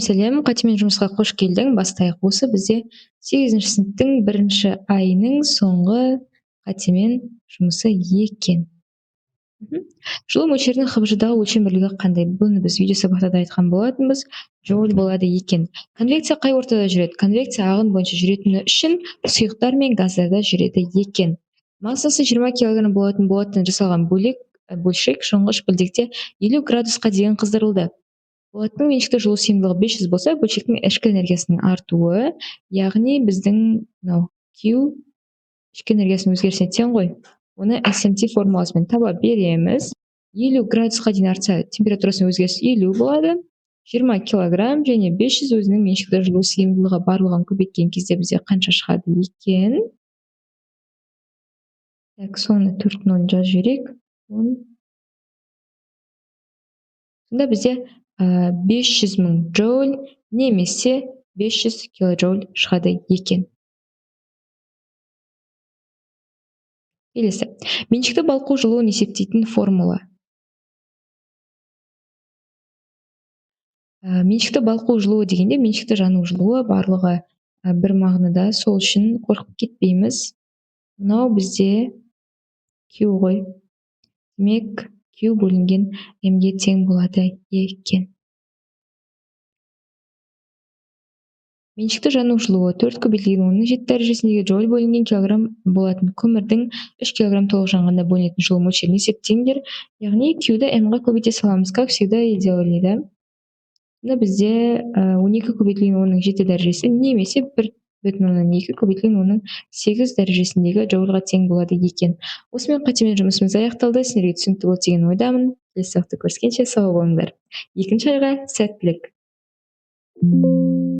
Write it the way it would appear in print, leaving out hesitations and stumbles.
Сәлем, қатемен жұмысқа қош келдің. Бастайық. Осы бізде 8 сыныптың 1 айының соңғы қатемен жұмысы екен. Жылу мөлшерінің ХБЖ-дағы өлшем бірлігі қандай? Бұны біз видео сабақта да айтқан болатынбыз. Джоуль болады екен. Конвекция қай ортада жүреді? Конвекция ағын бойынша жүретіні үшін сұйықтар мен газдарда жүреді екен. Массасы 20 кг болатын болаттан жасалған бөлшек шоңғыш пілдекте 50 градусқа дейін қыздырылды. Болаттың меншікті жылу сыйымдылығы 500 болса, бөлшектің ішкі энергиясының артуы, яғни біздің Q ішкі энергиясының өзгерісіне тең ғой. Оны SMT формуласымен таба береміз. 50 градусқа дейін артса, температурасының өзгерісі 50 болады. 20 кг және 500 өзінің меншікті жылу сыйымдылығы барлығын көбейткен кезде бізде қанша шығады екен? Так, соны 4-0 жазып жіберейік. Сонда бізде 500 мың джоуль немесе 500 килоджоуль шығады екен. Келесі. Меншікті балқу жылуын есептейтін формула. Меншікті балқу жылуы дегенде меншікті жану жылуы барлығы бір мағынада, сол үшін қорқып кетпейміз. Мынау бізде Q ғой. Демек, Q бөлінген Mге тең болады екен. Меншікті жану жылуы 4 көбейтілген оның 7 дәрежесіндегі джоуль бөлінген килограмм болатын көмірдің 3 кг толық жанғанда бөлінетін жылу мөлшерін есептеңдер. Яғни Q-ді M-ға көбейте саламыз, как всегда и делали, да? Мына бізде 12 көбейтілген оның 7 дәрежесі немесе 1,2 көбейтілген оның 8 дәрежесіндегі джоульға тең болады екен. Осымен қатемен жұмысымыз аяқталды. Сіздерге түсінікті болды деген ойдамын. Келесі сабақта көріскенше сау болыңдар. 2-ші айға сәттілік.